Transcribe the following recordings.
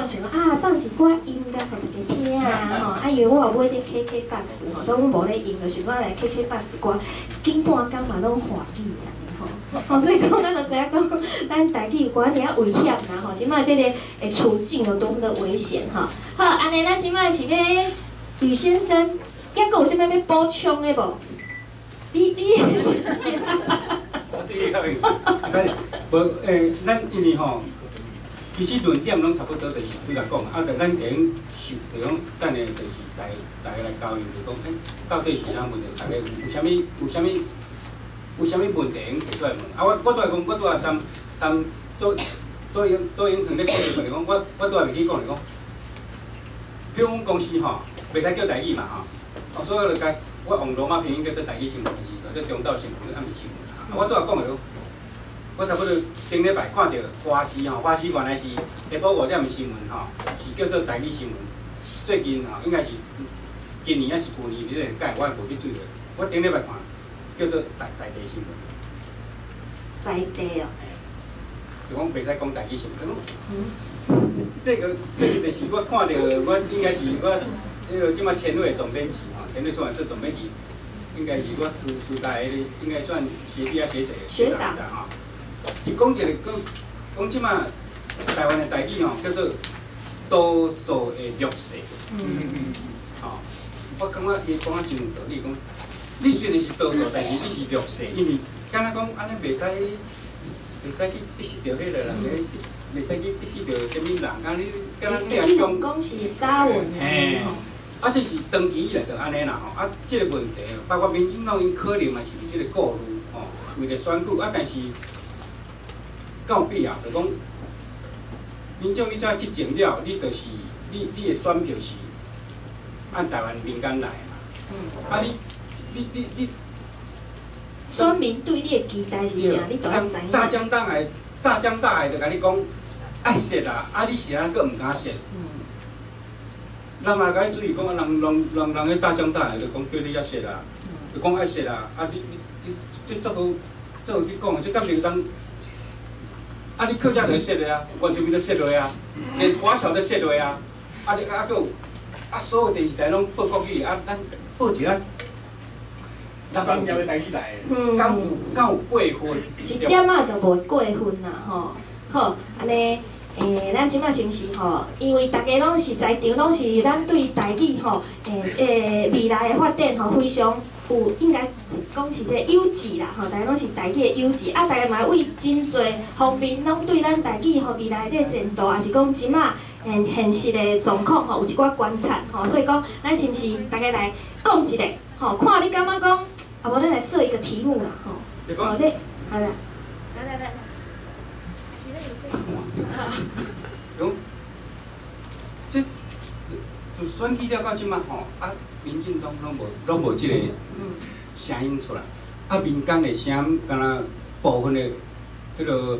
想讲啊，放一寡音乐互大家听啊，吼，啊，因为我有买这 KKBOX 吼，都阮无咧用，就想讲来 KKBOX 歌，近半工嘛拢华语啊，吼，所以讲咱就知影讲，咱台语有寡点危险啦，吼，即摆这个处境有多么的危险哈。好，安尼咱即摆是要吕先生，抑阁有啥物要补充的无？你也是。我对你较有意思，无咱因为吼。其实论点拢差不多，就是对来讲，啊，但咱会用就讲等下就是大家来交流，就讲，到底是啥问题？大家有啥物问题用提出来问。啊，我拄来讲，我拄来参做影城咧讲就是讲，我拄来袂记讲就是讲，比如阮公司吼，袂使叫台语嘛吼，所以就甲我用罗马拼音叫做台语新闻是，叫做中岛新闻、暗暝新闻。啊，我拄来讲就是讲。我差不多顶礼拜看到花市吼，花市原来是下晡5点的新闻吼，是叫做台语新闻。最近吼，应该是今年还是旧年，你个改我无去注意。我顶礼拜看叫做在地新闻。在地哦。就讲袂使讲台语新闻。这个就是我看到，我应该是我迄个即马前卫总编辑吼，前卫出版社总编辑，应该是我时代的，应该算学弟啊学长吼。伊讲一个讲即马台湾的台语吼，叫做多数的弱势。吼，我感觉伊讲啊真有道理，讲你虽然是多数，但是你是弱势，因为敢若讲安尼袂使去得失着迄个人，袂使去得失着啥物人，敢若你也讲讲是沙文嘿，啊，这是长期以来就安尼啦吼，啊，即个问题，包括民进党因可能嘛是有即个顾虑吼，为了选举啊，但是。到必要，就讲，民众你怎执政了，你就是你的选票是按台湾民间来嘛。啊你，选民对你的期待是啥？你都要知影。大江大海就甲你讲爱说啦，啊你是安佫毋敢说。人也甲你注意讲，人迄大江大海就讲叫你遐说啦，就讲爱说啦，啊你这做好去讲，这敢袂当。啊！你客家就说落啊，原住民就说落啊，连华侨都说落啊。啊！你啊，佫有所有电视台拢报国语，啊，咱报一下。专业的台语来。敢有过分？一点仔都无过分啦，吼。好，安尼。咱即摆是毋是吼？因为大家拢是在场，拢是咱对台语吼，未来的发展吼非常有应该讲是这优质啦吼，大家拢是台语的优质，啊，大家嘛为真侪方面拢对咱台语吼未来这前途，也是讲即摆现实的状况吼有一寡观察吼，所以讲咱是毋是大家来讲一下吼？看你感觉讲，啊无咱来设一个题目啦吼。好嘞，好啦，来。讲，这就选举了到即马吼，啊，民进党拢无即个声音出来，啊，民间的声音，敢若部分的迄个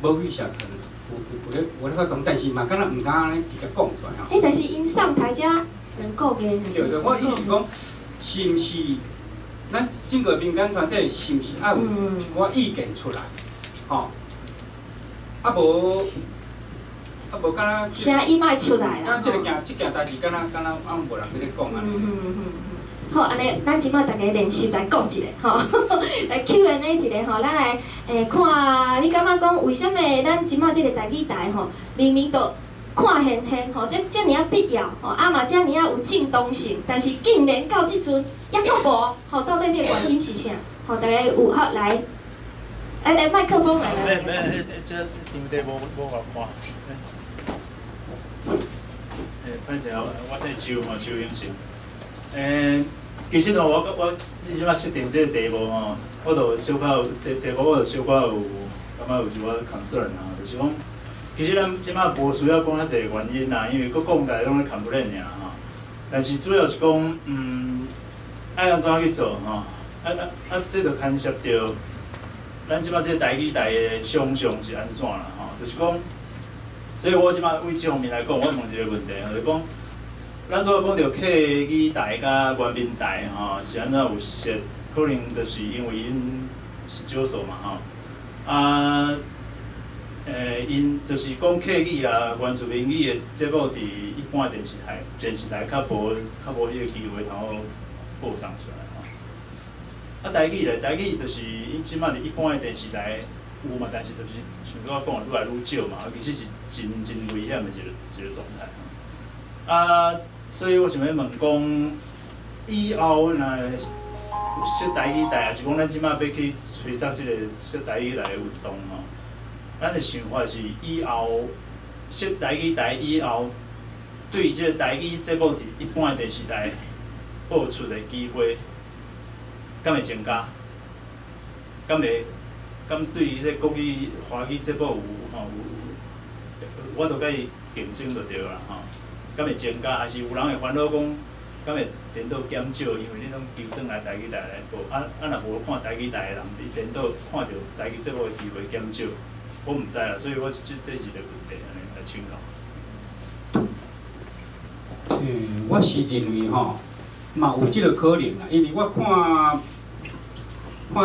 无去社团有咧发动，但是嘛，敢若毋敢安尼直接讲出来吼。但是因上台才能够给。对，我意思讲，是毋是咱整个民间团体是毋是爱有一寡意见出来，吼？啊无，敢若声音爱出来啦。敢即件代志，敢若无人去咧讲安尼。好，安尼咱即摆大家练习来讲一下，吼，来 Q&A 一下吼，咱来看，你感觉讲为什么咱即摆即个台语台吼，明明都看现吼，遮尔啊必要吼，啊嘛遮尔啊有正当性，但是竟然到即阵也佫无，吼，到底这个原因是啥？吼，大家有好来。来，麦克风来。这场地无偌宽。反正我这手嘛手影成。其实我你即摆设定这个题目吼，我就小可有题目，我就小可有感觉有一寡 concern 啊，就是讲，其实咱即摆无需要讲遐侪原因啦，因为各讲家拢咧 complain 尔吼。但是主要是讲，爱安怎去做吼？这就牵涉到。咱即摆这台语台的想象是安怎啦？吼，就是讲，所以我即摆为这方面来讲，我问一个问题，就是讲，咱拄仔讲到客语台甲原民台吼，是安怎有设？可能就是因为因是少数嘛吼。因就是讲客语啊、原住民语的节目，伫一般电视台较无迄个机会通好播送出来吼。啊，台语咧，台语就是伊即摆伫一般的电视台有嘛，但是就是像我讲的愈来愈少嘛，其实是真危险的一个状态。啊，所以我想要问讲，以后若有说台语台，也是讲咱即摆要去推动即个说台语台的运动吼。咱的想法是以后说台语台以后，对于即个台语节目伫一般的电视台播出的机会，敢会增加？敢对于这国语华语节目有我都甲伊竞争就对啦吼。敢会增加？还是有人会烦恼讲，敢会电脑减少？因为你拢丢转来台语台来播，若无看台语台的人，伫电脑看到台语节目的机会减少。我唔知啦，所以我这是一个问题，安尼来请教。我是认为吼，嘛有即个可能啦，因为我看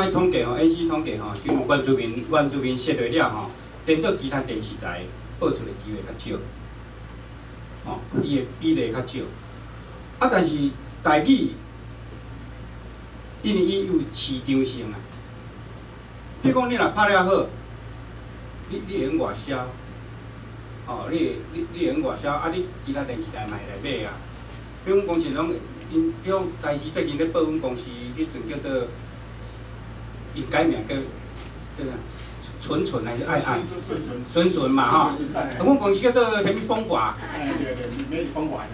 迄统计吼 ，AC 统计吼，就原住民设落了吼，颠倒其他电视台播出的机会较少，吼，伊的比例较少。啊，但是台语，因为伊有市场性啊，比如讲你若拍了好。你用外销，哦，你用外销，啊，你其他电视台嘛会来买啊。比如公司拢，因比如台视最近咧报阮公司，迄阵叫做，伊改名叫啥？纯还是爱？纯嘛吼。阮公司叫做啥物风华？对，咩风华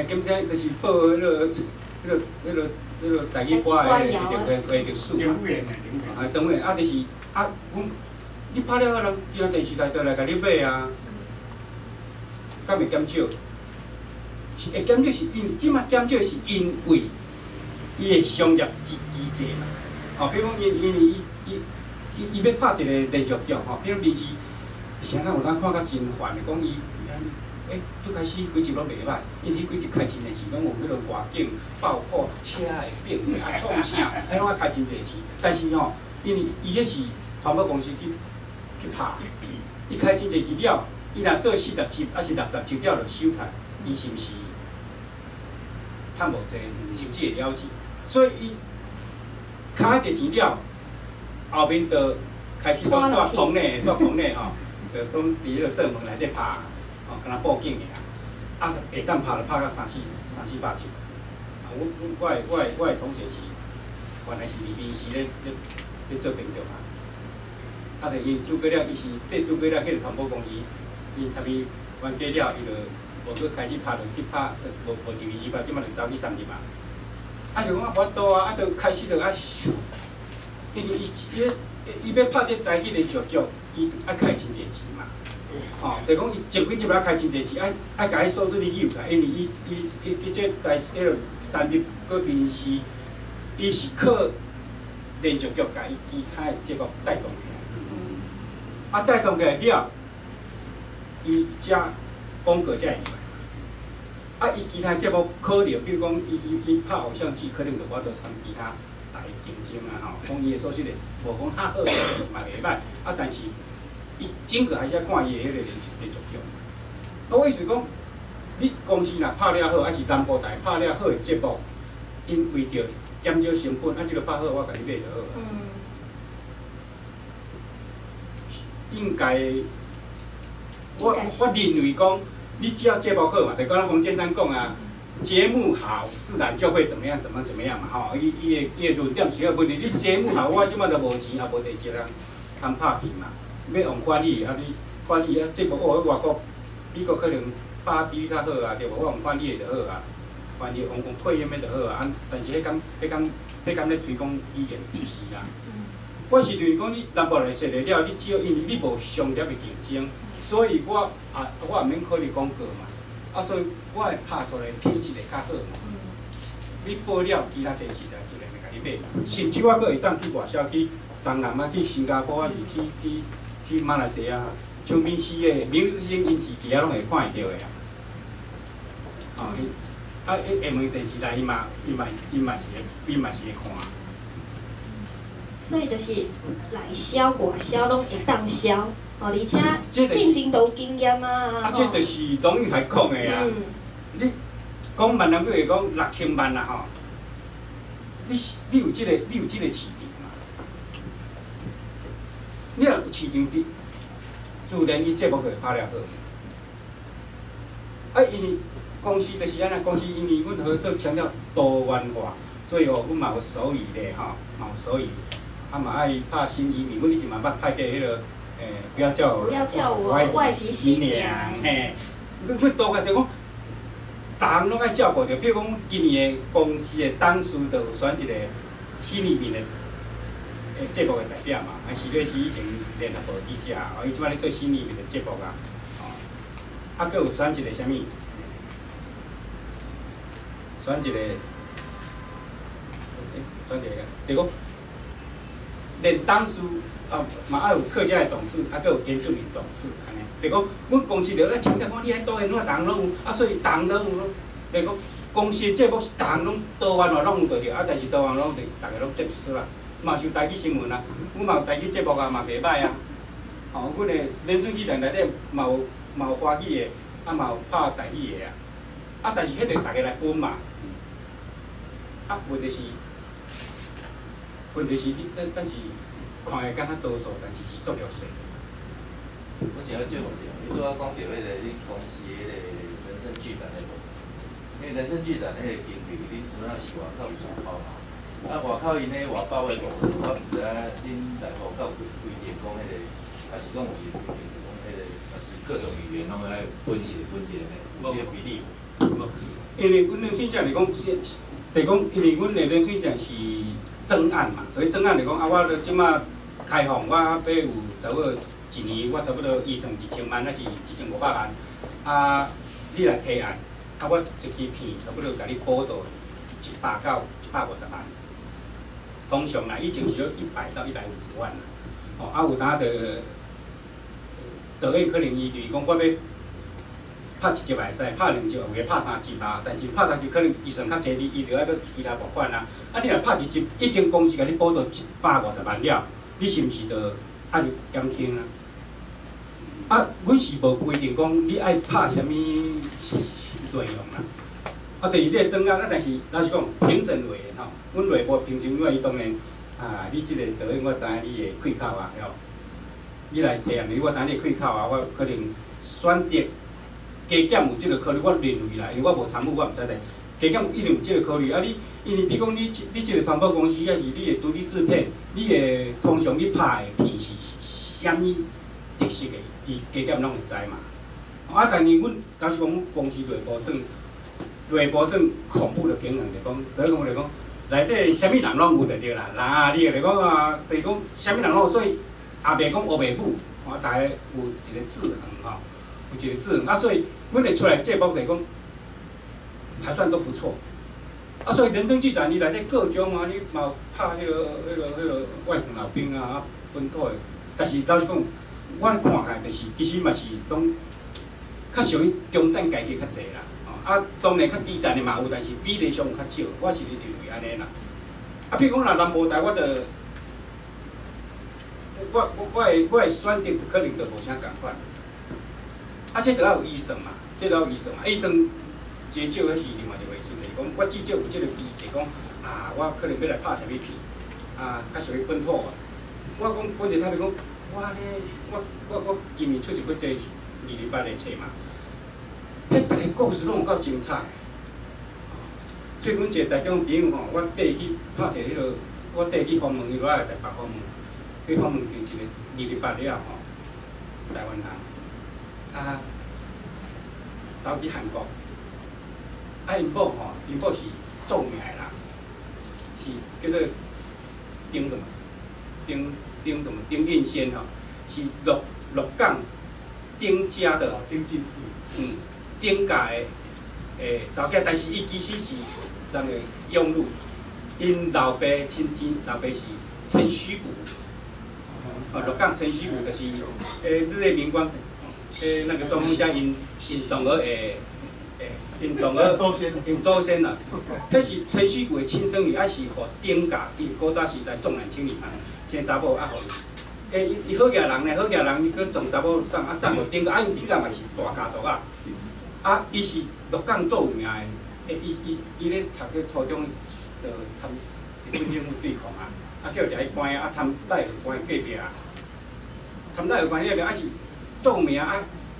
今朝就是报迄个台语歌的历史嘛。当然啊，就是啊，阮。你拍了好，人其他电视台都来甲你买啊，敢会减少？是会减少，是因即摆减少是因为伊的商业机制啦。哦，比如讲，因为伊要拍一个连续剧吼，比如电视，谁人有当看甲真烦的，讲伊拄开始几集拢袂歹，因为几集开真侪钱，拢有迄落外景、爆破、车的变啊、创啥，拢爱开真侪钱。但是吼，因为伊迄是传播公司去拍，伊开真侪集了，伊若做40集，还是60集了就收摊，伊是毋是趁无济，甚至会了钱？所以伊卡侪钱了，后面就开始都住棚内吼，就讲伫迄个社门内底拍，哦，敢若报警尔，啊，下当拍就拍到3、4百集。啊，我的同学是原来是BBC咧做编剧嘛。啊，就因做过了，伊是缀做过了，迄个传播公司，因差伊完结了，伊就无搁开始拍，就去拍，无DVD拍，即摆就走去3集嘛。啊，就讲啊，无法度啊，啊，就开始就啊，因为伊要拍这台语连续剧，伊爱开真侪钱嘛。哦，就讲伊前几集来开真侪钱，爱甲伊收视率有啦，因为伊这台迄个3集嗰边是，伊是靠连续剧甲伊其他的节目带动起来。啊，带动起来了，伊遮广告才会入来。啊，伊其他节目可能，比如讲，伊拍偶像剧，可能就我着参其他台竞争啊吼，讲伊的收视率无讲较好嘛袂歹，啊，但是伊整个还是要看伊的迄个连续剧。啊，我意思讲，你公司若拍了好，还是南部台拍了好的节目，因为着减少成本，啊，你着拍好，我甲你买就好。应该，我认为讲，你只要节目好嘛，就讲洪先生讲啊，节目好，自然就会怎么样嘛吼。伊的论点是个问题，你节目好，我即摆都无钱，也无地接啊，通拍片嘛。要用管理啊，你管理啊，节目哦，外国美国可能拍比较好啊，对无？我用管理的就好啊，管理用配音的就好啊。但是迄讲咧推广语言不是啊。我是认为讲，你南部来设立了，你只要因为你无商业的竞争，所以我也免考虑广告嘛。啊，所以我会拍出来品质会较好嘛。你报了其他电视台自然会甲你买，甚至我阁会当去外销去东南啊，去新加坡啊，去马来西亚，像闽西的明日之星、因市其他拢会看会到的啊。哦，啊，下暝电视台伊嘛是会看。所以就是内销外销拢会当销，哦，而且进前都有经验啊。啊，这就是董宇海讲的啊。你讲万人比如讲6000万啦吼，你有这个市场嘛？你若有市场的，自然伊节目就会拍了好。啊，因为公司就是安尼，公司因为阮合作强调多元化，所以哦，阮嘛有手语咧吼，嘛有手语，啊嘛爱拍新移民，阮以前嘛捌拍过迄个不要叫我外籍新娘，嘿，阮多个就讲，逐项拢爱照顾着，比如讲今年的公司的董事就有选一个新移民的节目的代表嘛，是以前联合报记者，伊即摆咧做新移民的节目啊，啊，佮有选一个啥物？选一个，就讲，连董事嘛爱有客家的董事，啊，佮有原住民董事，安尼。就讲，阮公司着咧强调讲，你爱多元化，逐项拢有，啊，所以逐项拢有。就讲，公司的节目是逐项拢多元化拢有着着，啊，但是多元拢是逐个拢接触出来。嘛是有台语新闻啊，阮嘛有台语节目啊，嘛袂歹啊。吼，阮的人生剧场内底嘛有华语的，啊嘛有拍台语的啊。啊，但是迄个逐个来分嘛。啊，问题是你但是看会敢若多数，但是是足弱势。我想要借问一下，你拄仔讲到迄个你公司迄个人生剧场迄个，因为人生剧场迄个经费，恁有影是外口是外包嘛？啊，外口因迄外包的部分，我毋知影恁内部有规定讲迄个，还是讲有是规定讲迄个，还是各种语言拢爱分一个呢？有这个比例无？因为阮人生奖是讲，就讲因为阮的人生奖是专案嘛，所以专案就讲啊，我即马开放，我要有差不多一年，我差不多预算1000万，还是1500万，啊，你来提案，啊，我一支片差不多甲你补助100到150万。通常啦，以前是要100到150万啦。哦，啊有当着导演可能伊就是讲我要拍1集也会使，拍2集有个拍3集嘛，但是拍3集可能预算较济，伊就要搁其他拨款啦。啊，你若拍1集，已经公司甲你补助150万了，你是毋是着按减轻啊？啊，阮是无规定讲你爱拍啥物内容啦。啊，第二你个专案，啊，但是老实讲，评审委员吼，阮内部评审委员伊当然啊，你即个导演我知影你的开口啊，了，你来提案，我知影你的开口啊，我可能选择加减有即个考虑，我认为啦，因为我无参与，我毋知呾。加减一定有即个考虑啊！因为比如讲你即个传播公司，还是你的独立制片，你的通常你拍的片是啥物特色的，伊加减拢会知嘛。啊，但是阮假如讲公司内部算恐怖的平衡来讲，所以讲来讲，内底啥物人拢有就对啦。啊，你来讲啊，就是讲啥物人拢有，所以也袂讲学袂母，啊，大家有一个制衡吼，有一个制衡啊，所以阮会出来节目来讲。还算都不错，啊，所以人生剧场你内底各种啊，你嘛拍迄个外省老兵啊，本土的，但是老实讲，我看起来就是，其实嘛是拢较属于中产阶级较济啦，啊，当然较低层的嘛有，但是比例上较少，我是认为安尼啦。啊，比如讲若南部台，我的选择可能就无啥共款，啊，这都要有医生嘛，这都要有医生嘛，医生。至少迄是另外一回事嚟讲，我至少有即个机制讲，啊，我可能要来拍啥物片，啊，较属于本土啊。我讲本地产品讲，我今年出一本这208的册嘛，迄逐个故事拢有够精彩。最近一个台中朋友吼，我缀去拍一个迄个，我缀去访问伊落来台北访问，去访问就一个208了吼，台湾人，啊，走去韩国。啊，因某吼，因某是著名的人，是叫做丁什么，丁运先吼，是鹿港丁家的，丁进士，丁家的查囝，但是伊其实是人个用路，因老爸老爸是陈虚谷，鹿港陈虚谷就是日月明光，那个庄丰家因同儿的因同学祖先因祖先啦，迄是陈水贵亲生女，还是互顶家，伊古早时代重男轻女嘛，生查某啊互伊，伊好家人呢，好家人伊去撞查某送互顶家，因顶家嘛是大家族啊，伊是鹿港做有名的，伊咧读个初中就参日本政府对抗啊，叫伊关啊，参戴有关隔壁啊，参戴有关了是做名啊，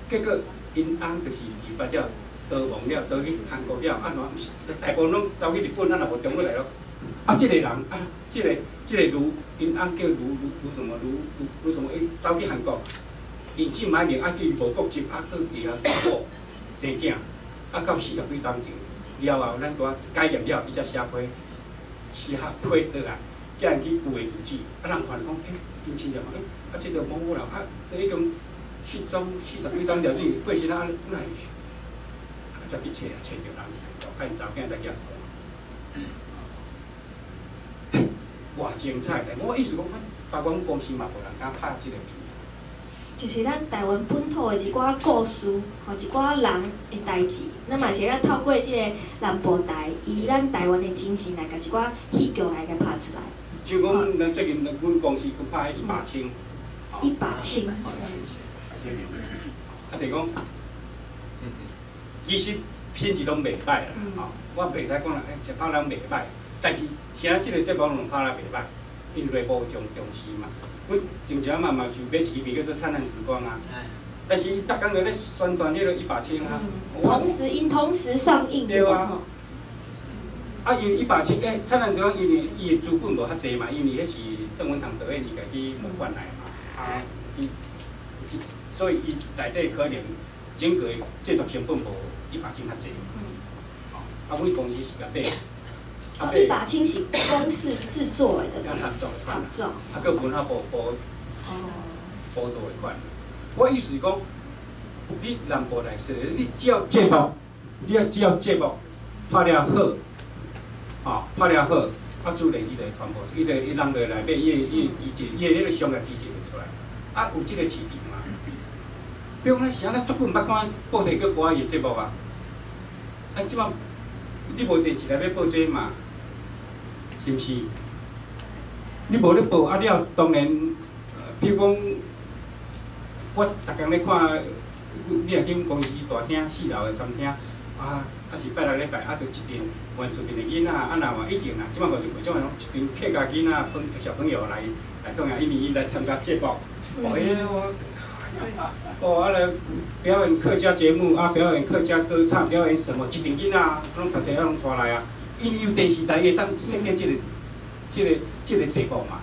结果因翁就是二八了。逃亡了，走去韩国了，大部分拢走去日本，咱也无中过来咯。即个人即个卢，因翁叫卢什么卢什么，伊走去韩国，因姓歹名，叫伊无国籍，佫伊某生囝，到40几冬前了后，咱拄改验了，伊才写批倒来，叫人去据的自治，人看讲，因亲戚讲，即个某某人，已经失踪40几冬了，你过身哪会？才去找着人，看查囝才叫。偌精彩的，我意思讲，台湾公司嘛无人敢拍即个片。就是咱台湾本土的一寡故事，吼一寡人的代志，咱嘛是咱透过即个南部台，以咱台湾的精神来甲一寡戏剧来甲拍出来。像讲，咱最近阮公司去拍一把青。一把青。就是讲。其实品质拢袂歹啦，吼，我袂使讲啦，食拍人袂歹，但是现在即个节目拢拍得袂歹，因内部重视嘛。阮前一仔嘛是买一支片叫做《灿烂时光》啊，但是伊逐工就咧宣传迄个一把青啊。同时上映。对啊。因一把青，灿烂时光因为伊的资本无较济嘛，因为迄是郑文堂导演伊家己募款来嘛，所以伊内底可能整个制作成本无。一把青较济，阮公司是甲买。一把青是公司制作的，跟合作的款，合作，佮文化部补助的款。我意思是讲，你南部来说，你只要节目，只要节目拍了好，拍了好，自然伊就会传播，伊人就来买，伊迄个商业机制就出来，有即个市场嘛。比如讲，是安尼，足久毋捌看报题叫歌仔的节目啊！即摆你无电视台要报这嘛？是毋是？你无咧报了，当然，比如讲，我逐工咧看，你若去公司大厅4楼的餐厅，是拜六礼拜，就一阵原住民的囡仔，若话以前啦，即摆无就种一阵客家囡仔、小朋友来种因为伊来参加节目，来表演客家节目表演客家歌唱，表演什么？一群囡仔拢读册拢带来啊，因为有电视台会当设计这个题目嘛。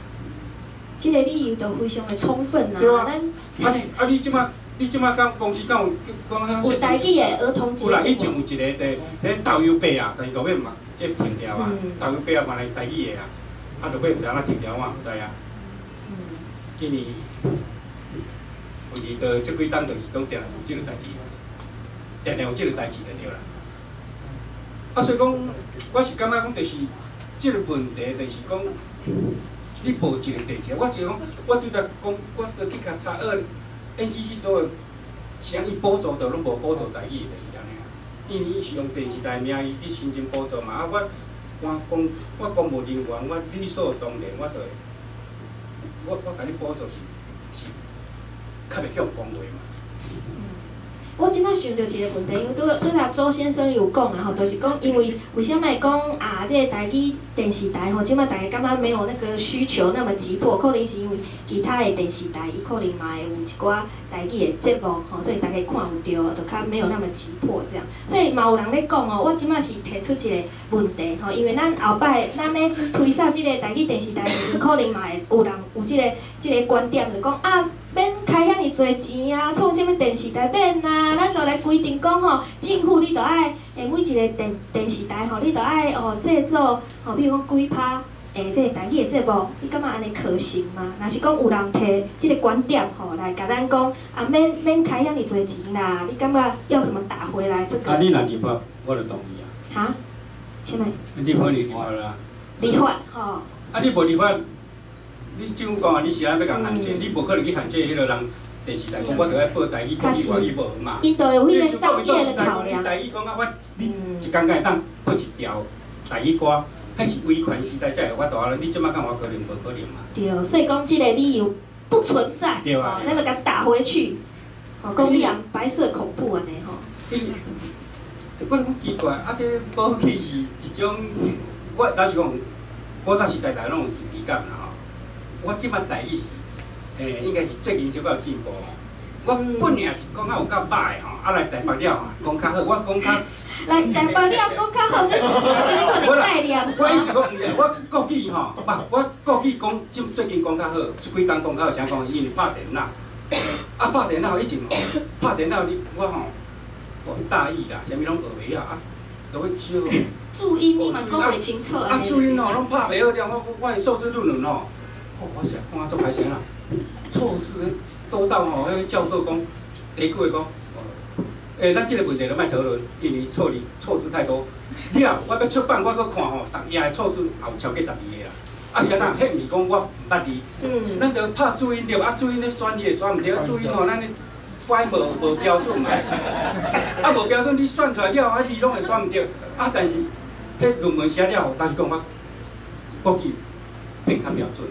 这个理由都非常的充分啊。对啊。你即摆讲公司讲有台语的儿童节目。有啦，以前有一个迄导游伯啊，但是后尾嘛即停掉啊，导游伯啊嘛来台语的啊，后尾毋知影停掉，我毋知啊。因为。问题就即几冬就是讲定有即个代志，定有即个代志就对啦。所以讲，我是感觉讲，就是即个问题，就是讲，你报一个电视，我就讲，我对他讲，我就去甲查NCC 所有，像伊补助就拢无补助台语的就是安尼啊。因为伊是用电视台名义去申请补助嘛，我公务人员，我理所当然，我甲你补助是。较袂叫讲话嘛。我即摆想到一个问题，因为拄才周先生有讲啊，就是讲因为什么讲这个台语电视台即摆大家感觉没有那个需求那么急迫，可能是因为其他的电视台伊可能嘛会有一寡台语的节目所以大家看有到，就较没有那么急迫这样。所以嘛有人咧讲我即摆是提出一个问题因为咱后摆咱咧推销即个台语电视台时，可能嘛会有人有即个观点，就讲免开遐尼侪钱啊，创啥物电视台免啊？咱就来规定讲政府你着爱每一个电视台你着爱制作比如讲几趴这个台语的节目，你感觉安尼可行吗？若是讲有人摕即个观点来甲咱讲免开遐尼侪钱啦，你感觉要怎么打回来这个？你若立法，我就同意啊。哈？啥物？立法立法啦。立法你无立法？你政府讲你是安要甲限制，你无可能去限制迄个人电视台讲，我着爱报台语，国语、外语无嘛。伊就有迄个商业的考量。你台语讲啊，我你一工会当报一条台语歌，迄是威权时代才有法度啊！你即摆讲我可能无可能嘛。对，所以讲即个理由不存在，对啊，那个给他打回去，讲你人白色恐怖安尼吼。我讲奇怪，啊，这保气是一种，我老实讲，我早时代拢有自卑感啦吼。我即摆台语是，应该是最近小可有进步。我本来是讲较有够歹吼，啊来台北了讲较好，我讲较。来台北了讲较好，这是一个什么款的概念？我意思讲，我国语吼，我国语讲最近讲较好，即几工讲较好，啥讲？因为拍电脑，啊拍电脑以前吼，拍电脑我吼。大意啦，啥物拢学袂晓啊，都会少。注音你嘛讲袂清楚啊，注音哦，拢拍袂好了，我的硕士论文哦，我是看啊足歹势啦，错字多到吼，迄个教授讲，第一句讲，咱即个问题就莫讨论，因为错字太多。了，我要出版，我搁看吼，逐页的错字也有超过12个啦。啊，啥啦？迄毋是讲我毋捌字，咱着拍注音着，啊注音咧选也选毋着，注音吼咱咧。发无标准嘛，啊无标准，你选出来了，啊你拢会选毋着，啊但是，迄论文写了，但是讲国语变较标准。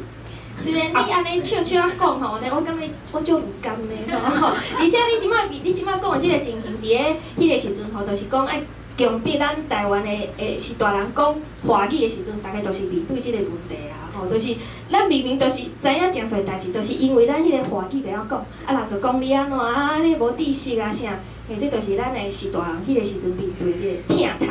虽然你安尼笑笑啊讲吼，但我感觉我足唔甘的吼，而且你即摆讲的即个情形，伫个迄个时阵吼，就是讲爱强迫咱台湾的是大人讲华语的时阵，大家都是面对即个问题啦。吼，就是咱明明就是知影真侪代志，就是因为咱迄个华语袂晓讲，啊人就讲你安怎啊，你无知识啊啥，这就是咱的是大人迄个时阵面对即个疼痛。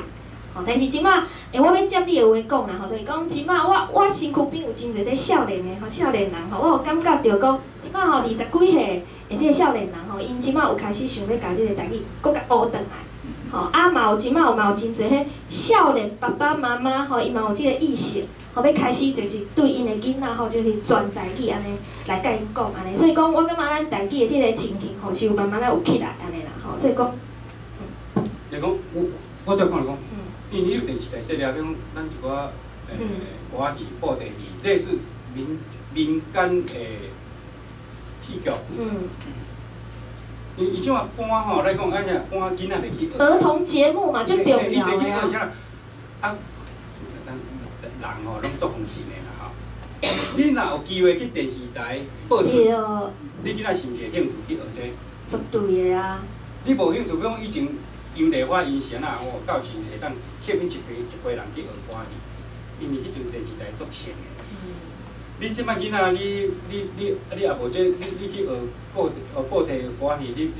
吼，但是即摆，我要接你的话讲啦，吼，就是讲即摆我身躯边有真侪这少年的吼，少年人吼，我有感觉着讲，即摆吼20几岁的这个少年人吼，因即摆有开始想要家己个台语搁甲学转来。吼，啊嘛有真侪迄少年爸爸妈妈吼，伊嘛有即个意识。吼，要开始就是对因的囡仔吼，就是全台语安尼来甲因讲安尼，所以讲我感觉咱台语的即个情形吼，是有慢慢仔有起来安尼啦，吼，所以讲，就讲我对看来讲，因为你有电视台说了，比如讲咱一寡歌仔戏、布袋戏，类似民间的戏剧。伊即马搬吼来讲，安尼搬囡仔来去学。儿童节目嘛，最重要的啊。人吼拢足风情的啦吼，你若有机会去电视台报出，你囡仔是毋是会兴趣去学这？绝对的啊！你无兴趣，比如讲以前杨丽花、因贤啊，到时会当吸引一批人去学歌戏，因为迄阵电视台足强的。你即摆囡仔，你也无这，你去学布袋歌戏，你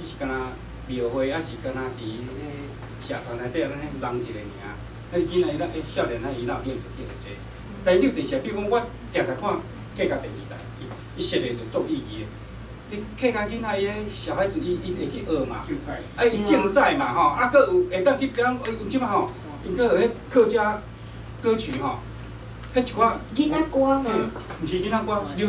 是干那庙会，还是干那伫迄社团内底安尼弄一个尔？迄囡仔少年伊哪有兴趣去学这？但你有电视，比如讲我常常看客家电视台，伊设的就足有意义的。你客家囡仔伊个小孩子伊会去学嘛？啊，伊竞赛嘛吼，啊，佫有会当去比方，即摆吼，因佫有迄客家歌曲吼，迄一寡囡仔歌嘛，毋是囡仔歌，流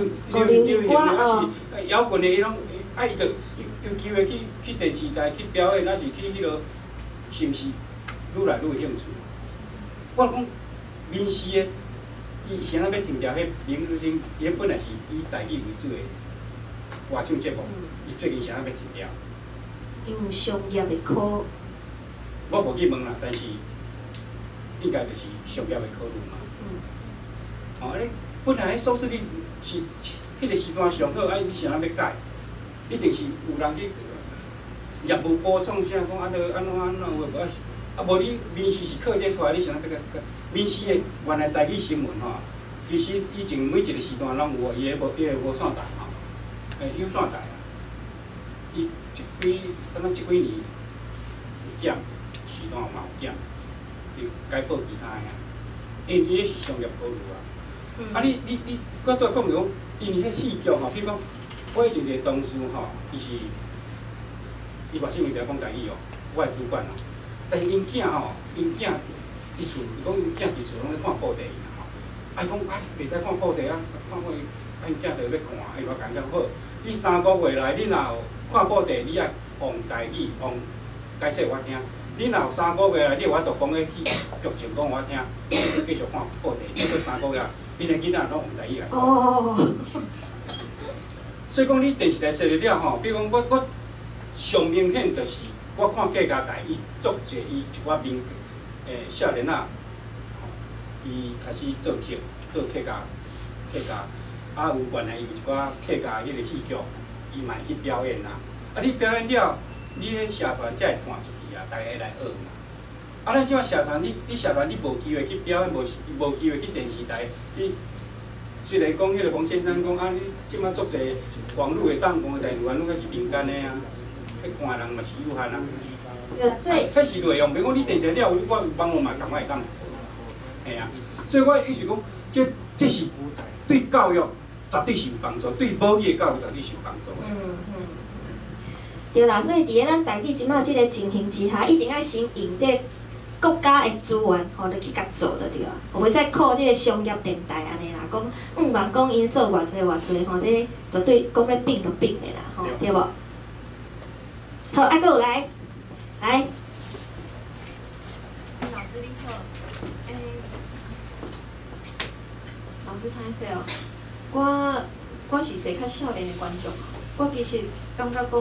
行啊是摇滚的，伊拢啊伊就有机会去电视台去表演，还是去迄个，是毋是愈来愈有兴趣？我讲闽诗的，伊现在要停掉迄明日星，伊本来是以台语为主的歌唱节目，伊最近现在要停掉。因为商业的考，我无去问啦，但是应该就是商业的考虑嘛。哦，你本来迄收视率是迄个时段上好，你现在要改，一定是有人去业务部创啥讲安怎无爱。啊，无你闽诗是靠这出来，你想要要个闽诗的原来台语新闻吼，其实以前每一个时段拢有伊个无线台吼，有线台啊，伊敢若即几年有减，时段嘛有减，就改报其他个啊，因为伊个是商业考虑啊。啊，你我拄仔讲着讲，因为迄戏剧吼，比如讲，我以前一个同事吼，伊外省话袂晓讲台语哦，我个主管哦。但是因囝吼，因囝伫厝，讲因囝伫厝拢咧看布袋戏吼，啊讲啊袂使看布袋啊，看因囝就要看，伊我讲讲好，你3个月内你若有看布袋，你也用台语用解释我听。你若有3个月内，你有法度讲个剧情讲我听，你继续看布袋，你过3个月，因个囡仔拢用台语来讲。所以讲你电视台设立了吼，比如讲我上明显就是我看客家台，伊足侪伊一寡少年仔，伊开始做客家，啊有原来有一寡客家迄个戏剧，伊嘛会去表演啦。啊你表演了，你迄社团才会传出去啊，大家来学嘛。啊咱即摆社团，你社团你无机会去表演，无机会去电视台，你。虽然讲迄个黄先生讲啊，你即摆足侪网络的档案台湾拢开是民间的啊，去看人嘛是有限啊。迄是内容，比如讲你电视了，我网络嘛同我会当，嘿啊。所以我意思讲，这是对教育绝对是有帮助，对母语的教育绝对是有帮助的。对啦，所以伫咧咱台语即摆即个情形之下，一定要先用这国家的资源，吼，就去甲做就对啊，袂使靠即个商业电台安尼啦，讲万讲因做偌济，吼，这绝对讲要变就变的啦，吼，对无？好，啊，搁有来，老师你好，老师歹势哦，我是一个较少年的观众，我其实感觉讲，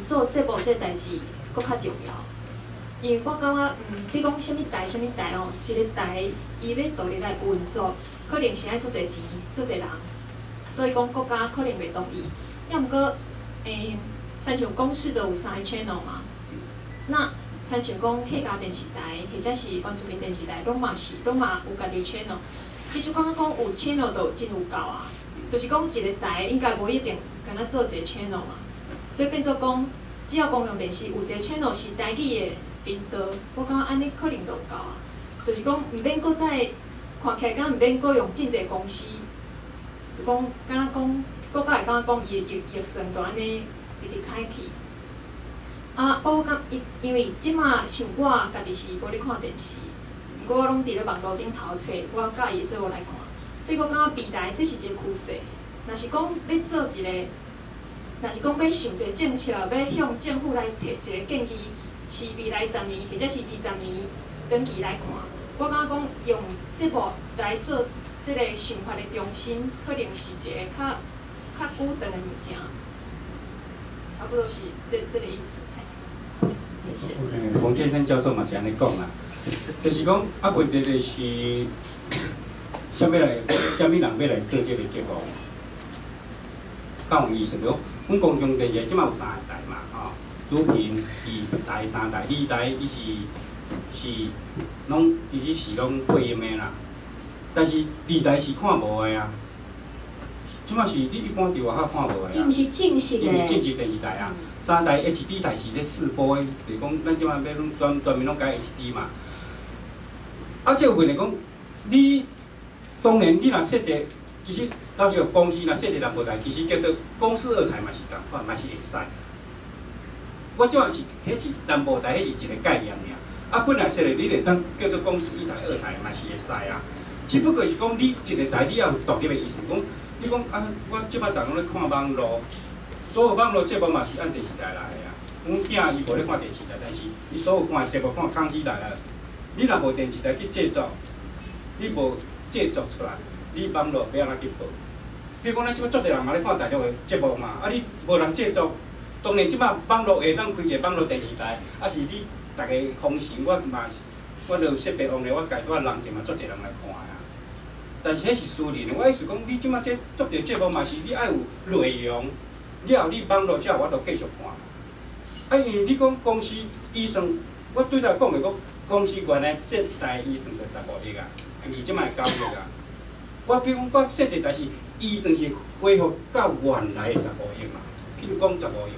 做节目这代志搁较重要。因为我感觉，你讲什么台哦，一个台伊要独立来运作，可能是爱足侪钱、足侪人，所以讲国家可能袂同意。要毋过，亲像公视都有3个 channel 嘛，那亲像讲客家电视台或者是原住民电视台，拢嘛有家己 channel。其实感觉讲有 channel 都真有够啊，就是讲一个台应该无一定干那做一个 channel 嘛，所以变做讲，只要公用电视有一个 channel 是台语的。频道，我感觉安尼可能就有够啊，就是讲毋免搁再看起来，敢毋免搁用真侪公司，就讲敢若讲国家会感觉讲伊的预算就安尼直直开去。啊，我感因为即马像我家己是无咧看电视，不过我拢伫咧网络顶头找我介意的节目来看，所以我感觉未来这是一个趋势。若是讲要做一个，若是讲要想一个政策，要向政府来提一个建议。是未来10年或者是20年长期来看，我感觉讲用节目来做这个想法的中心，可能是一个较久长的物件，差不多是这个意思。谢谢。黄建生教授嘛是安尼讲啦，就是讲啊，问题就是，啥物人要来做这个节目？较有意思咯。阮公共电视即马有3个台嘛，吼。主频、2台、3台、2台，伊是拢配音的啦。但是2台是看无的啊。即马是你一般伫外口看无的啊。伊毋是正式的。伊毋是正式电视台啊。3台 HD 台是咧试播的，就是讲咱即马要拢专门拢改 HD 嘛。啊，这有问题讲，你当然你若设一，其实到时候公司若设一南部台，其实叫做公视2台嘛是同款，嘛是会使。我即马是，迄是南部台，迄是一个概念尔。啊，本来说咧，你会当叫做公司1台、2台嘛是会使啊。只不过是讲你一个台，你要有独立的意思。讲你讲啊，我即摆逐工咧看网络，所有网络节目嘛是按电视台来的啊。阮囝伊无咧看电视台，但是伊所有看节目看康熙台啊。你若无电视台去制作，你无制作出来，你网络要安怎去报？比如讲，咱即摆足侪人嘛咧看大陆的节目嘛，啊你无人制作。当然，即摆网络会当开一个网络电视台，啊是你大家风行，我就设备往咧，我家我人就嘛足侪人来看啊。但是迄是私人的，我意思讲，你即摆这足侪节目嘛是你爱有内容，了你网络才有法度继续看。啊，因为你讲公司预算，我对头讲的讲，公司原来设台预算就15亿啊，而即摆9亿啊。我比如讲，我设一台是预算是恢复到原来的15亿嘛，譬如讲15亿。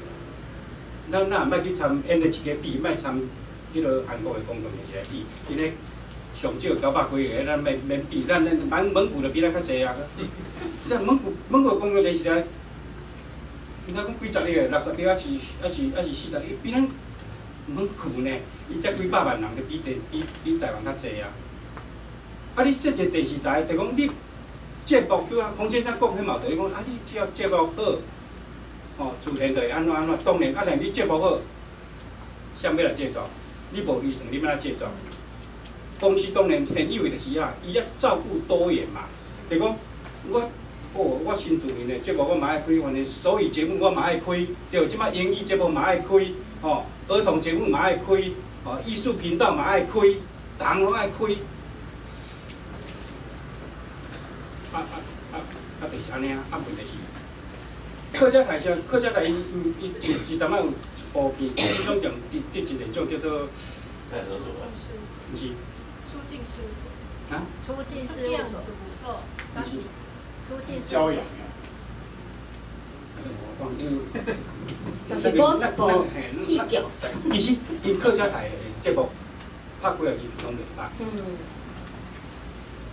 咱也莫去参演咧一个比，莫参迄落韩国的公共电视台比，因咧上少900几个，咱免比，咱蒙古就比咱较济啊。即蒙古公共电视台，应该讲几十亿个，60亿还是40亿，比咱蒙古呢，伊才几百万人，就比台湾较济啊。啊，你设一个电视台，就讲你节目，拄啊，黄先生讲迄嘛，就是讲啊，你只要节目好。哦，自然就会安怎。当然，但你节目好，谁要来制作？你无预算，你要来制作？公司当然很以为就是啊，伊要照顾多元嘛。就讲我我新主民的节目我嘛爱开，反正所有节目我嘛爱开，对，即摆英语节目嘛爱开，吼，儿童节目嘛爱开，吼，艺术频道嘛爱开，人拢爱开。就是安尼啊，问题是客家台上，客家台伊是阵仔有一部片，其中就得一个奖叫做在合作啊，毋是出境事务所。啊？出境事务所，当时出境事务所教养。就是某一部戏剧。其实因客家台的节目拍几啊集拢袂歹，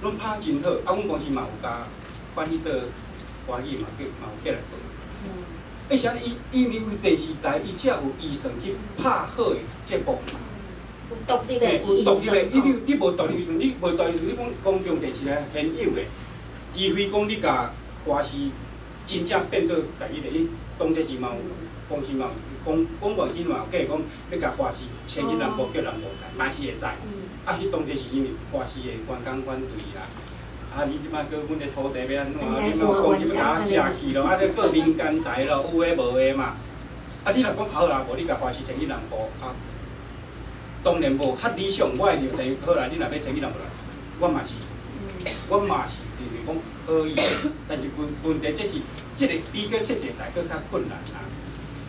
拢拍真好。啊，阮公司嘛有甲翻译做华语嘛，有过来做。而且因为电视台伊才有预算去拍好的节目嘛。有独立的有独立的，你无独立预算，你无独立预算，你讲公共电视台现有的，除非讲你甲华视真正变做第一个，你当这是嘛有公司嘛有广播机嘛有计讲要甲华视迁去南部叫南部台，嘛是会使。啊，迄当这是因为华视的员工反对啦。啊，你即摆搁阮的土地要安怎？你莫讲你要甲我食去咯，啊，你搁民间台咯，有诶无诶嘛。啊，你若讲好啦，无你甲华视迁去南部啊。当然无较理想，我会认为好啦。你若要迁去南部来，我嘛是认为讲可以，但是问题这是这个比较设计台搁较困难啦。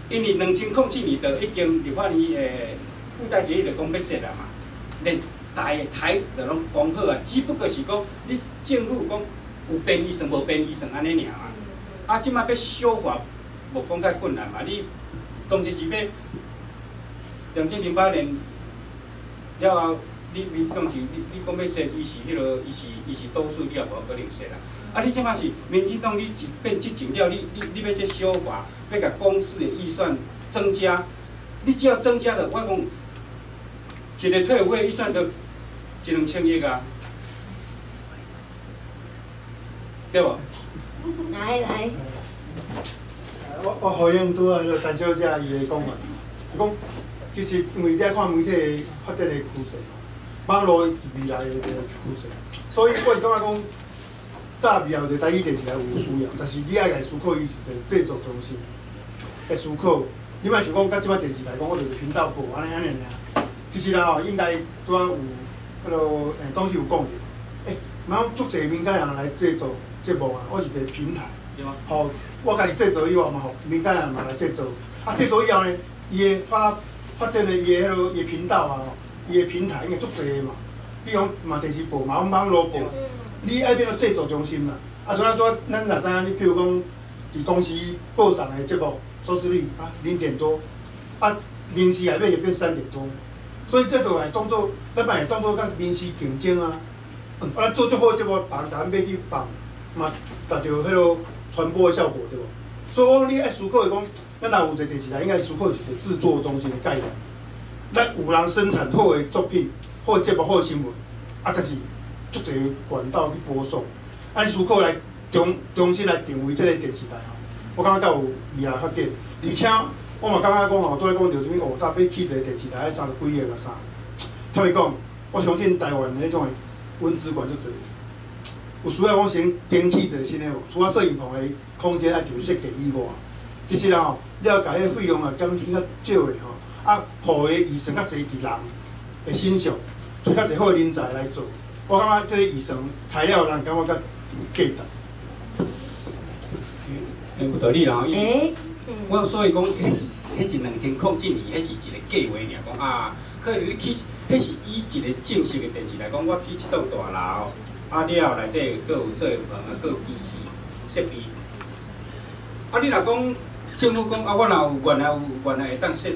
因为2007年就已经立法院诶附带决议就讲要设啦嘛，连台子就拢讲好啊，只不过是讲你政府讲有编预算无编预算安尼尔嘛。啊，即摆要修法无讲较困难嘛，你当时是要2008年。了后，你讲是你讲要说伊是迄落，伊是多数，你也无可能说啦。啊，你即摆是民进党，你是变执政了，你要这修法，要甲公司的预算增加，你只要增加的，我讲一个退伍会预算就1-2千亿啊，对无？来。我回应拄啊，迄个陈小姐伊的讲法，伊讲。其实，因为你爱看媒体发展的趋势，网络是未来的一个趋势，所以我是感觉讲，大必要就台语电视台有需要，但是你爱来思考伊是一个制作中心的思考。你莫想讲，甲即摆电视台讲，我就是频道播安尼尔。其实啦吼，应该拄啊有迄落当时有讲着，蛮足侪民间人来制作节目啊，我是一个平台，吼，我家己制作以后嘛，吼，民间人嘛来制作，啊，制作以后呢，伊的发展的伊的迄落伊频道啊，伊的平台应该足侪嘛。你讲嘛电视播嘛，网络播，你爱变做制作中心啦。啊，咱若知影，你譬如讲，伫公司播送的节目收视率啊0点多，啊民视内面也变3点多，所以这就会当做咱嘛会当做甲民视竞争啊。咱做足好的节目，别人买去放，嘛达到迄落传播的效果对无？所以我讲你爱思考的讲。咱若有一个电视台，应该思考是一个制作中心的概念。咱有人生产好的作品、好的节目、好的新闻，啊，但是足侪管道去播送，按思考来重新来定位这个电视台吼，我感觉较有未来发展。而且我嘛感觉讲吼，拄咧讲着什物五大要起一个电视台，要30几亿啊啥。坦白讲，我相信台湾迄种的文资管足侪，有需要讲先顶起一个新的无，除了摄影棚的空间爱特别设计以外。其实啦吼，你要甲迄个费用啊减轻较少的吼，啊，互个预算较侪伫人的身上，找较侪好人才来做。我感觉这个预算开了，人感觉较价值。有道理啦，因为我所以讲，迄是2007年，迄是一个计划尔，讲啊，可能你起，迄是以一个正式的电视来讲，我起一栋大楼，啊了后内底佫有摄影棚啊，佫有机器设备。啊，你若讲，政府讲啊，我若有原来会当设，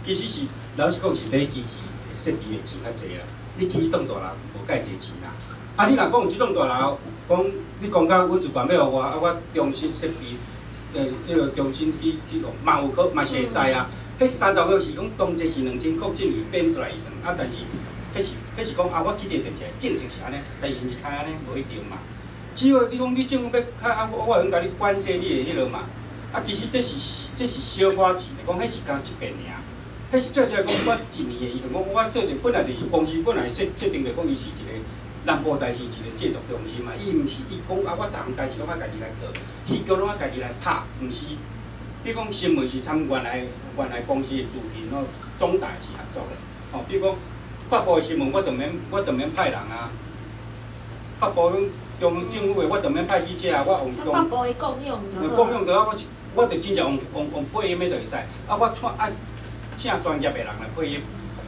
其实是老实讲是买机器设备的钱较济啦。你起栋大楼无介济钱啦。啊，你若讲有即栋大楼，讲你讲到阮主办要互我，啊，我重新设备，迄个重新去用，嘛有可嘛是会使啊。迄30个是讲当这是2000块政府编出来预算，啊，但是迄是讲啊，我起一个电视台正式是安尼，但是毋是开安尼，无一定嘛。只要你讲你政府要开啊，我用甲你管制你的迄落嘛。啊，其实这是小花钱的，讲迄是刚一遍尔。迄是最主要讲我1年的预算，我做者本来就是公司本来设定着讲伊是一个南部台是一个制作中心嘛，伊毋是伊讲啊，我逐项代志拢我家己来做，戏剧拢我家己来拍，毋是。比如讲新闻是参原来公司的资源咯，总台是合作的。吼，比如讲北部的新闻，我就免派人啊。北部中央政府的，我就免派记者啊，我用北部的共用就好。共用就啊，我就真正用配音的就会使。啊，我请专业的人来配音。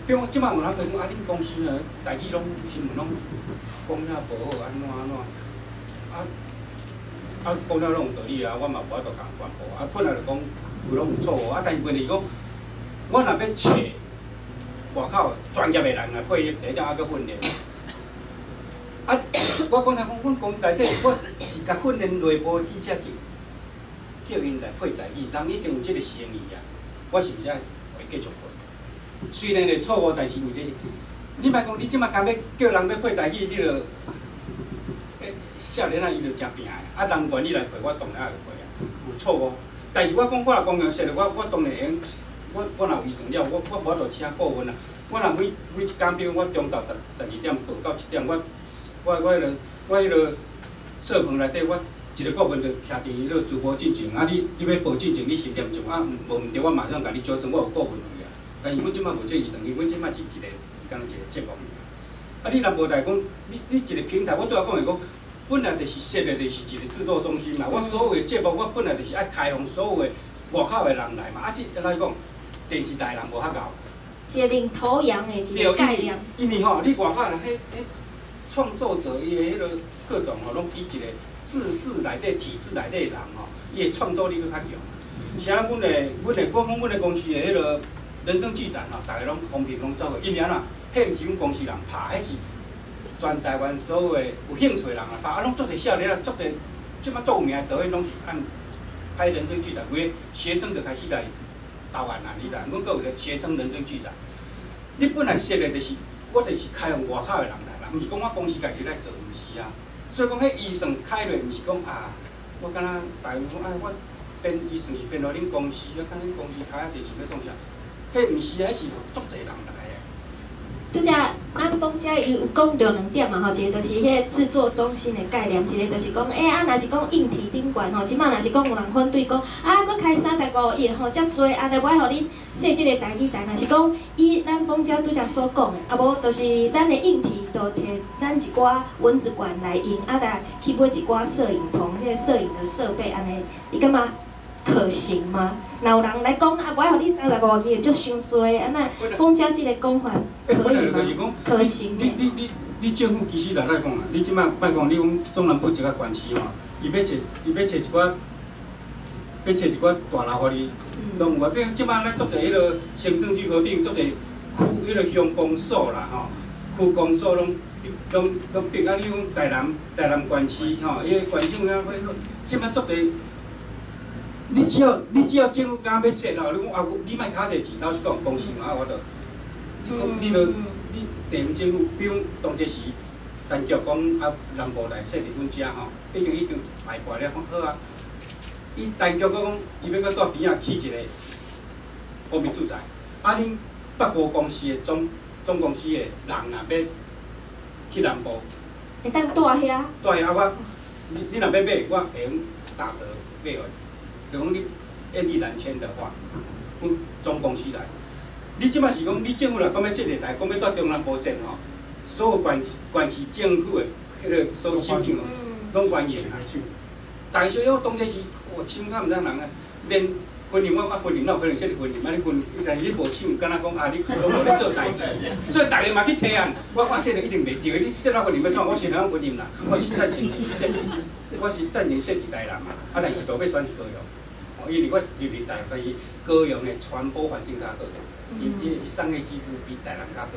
比如讲，即摆有人会讲啊，恁公司呢，台语拢新闻拢讲了无好，安怎。讲了拢有道理啊，我嘛无法度共传播啊。本来就讲有拢有错误啊，但是问题是讲，我若要找外口专业的人来配音，第一点还佫训练。啊，我讲来讲，阮公司内底，我是甲训练内部的记者叫因来配台语，人已经有即个诚意啊。我是毋是会继续配？虽然会错误，但是有这是，你莫讲，你即摆刚要叫人要配台语，你著。少年啊，伊就真拼的，啊，人管你来陪，我当然也会陪啊，有错误。但是我讲，我若公共设立，我当然会用，我若有预算了，我无法度请顾问啊。我若每一天，比如我中昼12点报到7点，我迄个摄棚内底，我一个顾问就徛伫迄个直播进程，啊，你要报进程，你先念上，啊，无毋对，我马上甲你纠正，我有顾问费啊。但是阮即摆无这预算，因为阮即摆是一个节目。啊，你若无来讲，你一个平台，我对我讲是讲。本来就是设立就是一个制作中心嘛，我所有的节目我本来就是爱开放所有的外口的人来嘛，啊，即来讲电视台人无遐够。一个领头羊的一个概念。因为吼，你外口人迄创作者伊的迄个各种吼，拢比一个制式内底、体制内底的人吼，伊的创作力佫较强。像阮的公司的迄个人生剧展吼，大家拢风评拢走个，因为安怎，迄毋是阮公司人拍，迄是。全台湾所有的有兴趣的人来拍，啊，拢足侪少年啊，足侪即摆足有名的导演拢是按拍人生剧展，规个学生就开始来投案啊，你知？阮阁有个学生人生剧展。你本来设的就是，我就是开放外口的人来啦，毋是讲我公司家己来做，毋是啊。所以讲，迄预算开落，毋是讲啊，我敢若大家讲，我编预算是编落恁公司，啊，敢恁公司开啊济想要创啥？迄毋是啊，是足侪人来。拄则咱讲遮伊有讲到2点嘛吼，一个就是迄个制作中心的概念，一个就是讲，啊，若是讲硬体顶悬吼，即摆若是讲有人反对讲，啊，佫开35亿吼，遮济，安尼我互你设即个台语台，若是讲以咱凤遮拄则所讲的，啊无就是咱的硬体，就摕咱一寡蚊子馆来用，啊来去买一寡摄影棚，迄个摄影的设备，安尼，你感觉可行吗？若有人来讲啊，我互你35亿，足伤济，安那凤遮即个讲法可以吗？可行的。你政府其实来讲啊，你即摆莫讲，你讲中南部一个县市吼，伊要找一寡大楼互你，拢有啊。比如即摆咱做者迄个行政区合并，做者区迄个乡公所啦吼，区公所拢逼啊！你讲台南县市吼，伊个县长啊，即摆做者。你只要政府敢要设吼，你讲啊，你莫卡侪钱，老实讲，公司嘛，我着，你地方政府，比如当这时，单局讲啊，南部来设伫阮遮吼，已经排过了，讲好啊。伊单局讲，伊要搁带边仔起一个公民住宅，啊，恁北部公司的总公司的人若要去南部，会当住遐？住遐我，你若要买，我会用打折买落。就讲你愿意南迁的话，阮总公司来。你即摆是讲，你政府若讲要设立台，讲要带中南部线吼，所有县市政府的迄个所有申请哦，拢欢迎啊。大小要当这是，我抢较毋通人啊，连婚姻我婚姻哪有可能设立婚姻？啊，你婚，但是你无抢，敢若讲啊，你拢无咧做代志，所以大家嘛去提案。我这个一定袂对，你设立婚姻要创，我是两婚姻啦，我是赞成设立，我是赞成设立台南嘛，啊，但是都要选一个哟。因为我入去台，但是高雄的传播环境较好，伊商业机制比台南较好。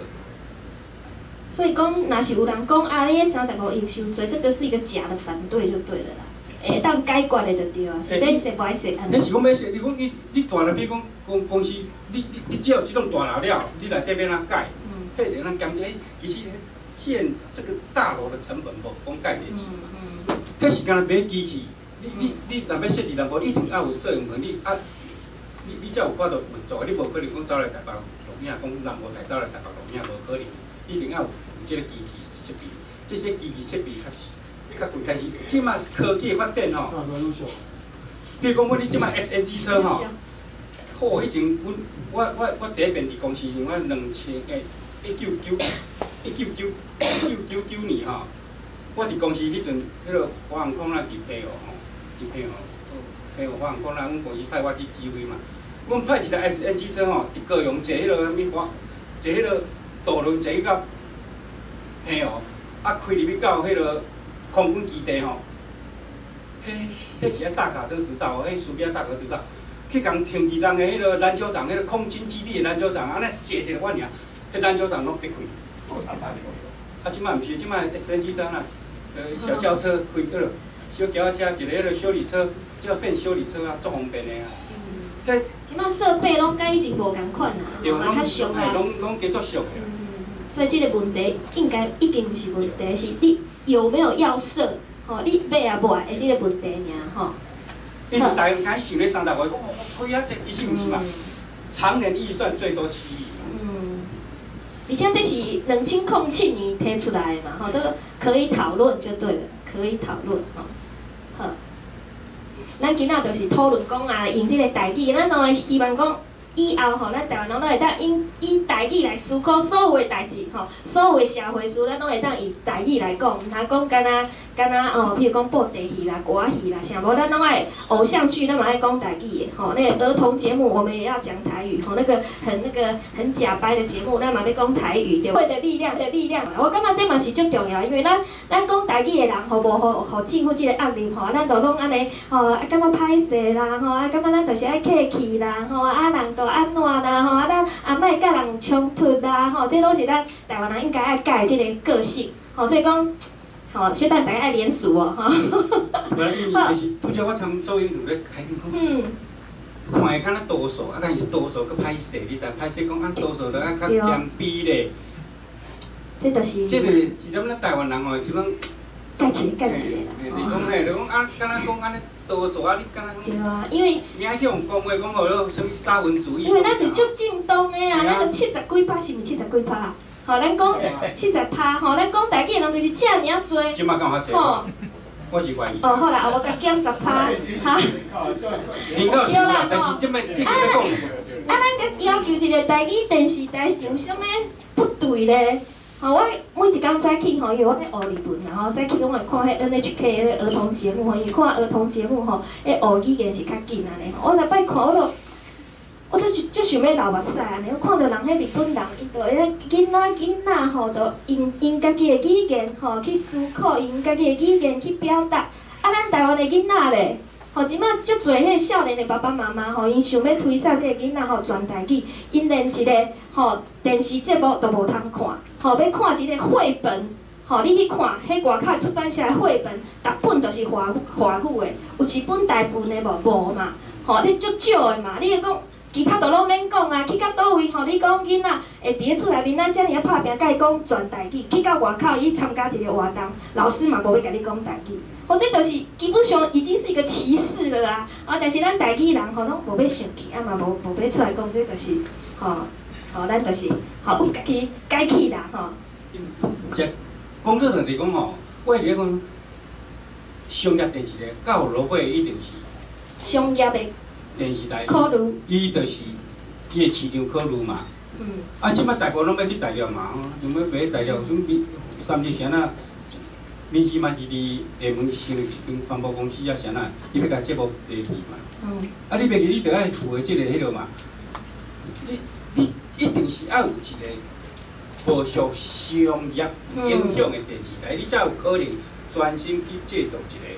所以讲，若是有人讲啊，你迄35亿伤济，这个是一个假的反对就对了啦。会当解决的就对啊，是要设无爱设安尼。你是讲要设？你讲你大了，比如讲公司，你只有这种大楼了，你内底要哪改？迄就咱检查，其实建这个大楼的成本无讲改侪钱嘛。迄是干那买机器。你若要设伫南部，一定要有摄影棚，你才有法度运作。你无可能讲走来台北录影，讲南部台走来台北录影，无可能。一定要有即个机器设备。这些机器设备较贵，但是即马科技的发展吼，比如讲阮你即马 SNG 车吼，好，迄前我第一遍伫公司时，我1999年吼，我伫公司迄阵，迄个华航空咱伫批哦吼，伫批哦华航空咱阮公司派我去指挥嘛，阮派一台 SNG 车吼，伫高雄坐迄个坐迄个渡轮坐到批哦，啊开入去到迄个空军基地吼，迄是大卡车执照哦，迄苏比亚大卡车执照。去共停机动的迄个篮球场，迄个空军基地的篮球场，安尼射一个我尔，迄篮球场拢得开。啊，即摆毋是，即摆 SNG 车啦，小轿车开迄落，小轿车一个迄个修理车，即变修理车啊，足方便的啊。即摆设备拢甲以前无共款啦，嘛较俗啊。拢加足俗的。所以即个问题应该已经毋是问题，是你有没有要设？吼，你买啊买的即个问题尔吼。因为大家敢想咧300万，讲开啊，这其实毋是嘛，常年预算最多7亿。而且这是2007年提出来的嘛，吼，这个可以讨论就对了，可以讨论吼。好，咱今仔就是讨论讲啊，用这个台语，咱拢会希望讲。以后吼，咱台湾人拢会当以台语来思考所有的代志吼，所有的社会事咱拢会当以台语来讲，毋通讲干那哦，譬如讲报地戏啦、歌戏啦，啥无咱拢爱偶像剧，咱嘛爱讲台语的吼。那个儿童节目我们也要讲台语吼，那个很假掰的节目，咱嘛要讲台语对。会的力量，我感觉这嘛是足重要，因为咱讲台语的人吼，无互政府即个压力吼，咱都拢安尼吼，啊感觉歹势啦吼，啊感觉咱就是爱客气啦吼，啊人都安怎啦吼，啊咱莫甲人冲突啦吼，这拢是咱台湾人应该爱改即个个性吼，所以讲吼，小等大家爱联署哦吼。无啦，因为就是拄则我参做演就咧开讲，看会敢若多数，啊，但是多数佫歹势，你知歹势讲，多数都爱较谦卑咧。这就是。这就是咱台湾人哦，即种。改一个啦。你讲嘿，你讲啊，敢若讲安尼多数啊，你敢若讲。对啊，因为。你爱去用讲话讲好了，什物沙文主义。因为咱是足正当的啊，咱就70几%是毋70几%？吼，咱讲70%，吼，咱讲台语的人就是遮尔啊多。即马敢有较侪？我是怀疑。哦，好啦，后尾甲减10%，哈。应该是啦，但是即摆即个讲。咱甲要求一个台语电视台是有啥物不对咧？吼，我每一工早起吼，因为我咧学日文嘛吼，早起拢会看迄 NHK 迄儿童节目吼，因为看儿童节目吼，迄学语言是较紧安尼吼。我逐摆看我就想要流目屎安尼，我看到人迄日本人，伊就迄囡仔吼，就用家己的语言吼去思考，用家己的语言去表达。啊，咱台湾的囡仔咧，吼，即摆足侪迄少年的爸爸妈妈吼，因想要推销这个囡仔吼全台语，因连一个吼电视节目都无通看，吼要看一个绘本。吼，你去看，迄外口出版社的绘本，逐本都是华语的，有一本台本的无嘛？吼，你足少的嘛？你就讲。其他都拢免讲啊，去到倒位吼，你讲囡仔会伫咧厝内面，咱遮尔啊拍拼，甲伊讲全台语；去到外口，伊参加一个活动，老师嘛无要甲你讲台语。或者就是基本上已经是一个歧视了啦。啊，但是咱台语人吼，拢无要生气，啊嘛无要出来讲，这就是咱就是为家己改起啦吼。这工作上来讲吼，我会觉讲商业电视台到落尾一定是商业的。电视台，考虑，伊就是伊的市场考虑嘛。啊，即摆大部拢要去大陆嘛，想要买大陆，甚至啥呐，民视嘛是伫厦门成立一间传播公司啊，啥呐，伊要甲节目卖去嘛。啊，你卖去，你着爱符合即个迄落嘛。你一定是要有一个无受商业影响的电视台，你才有可能专心去制作一个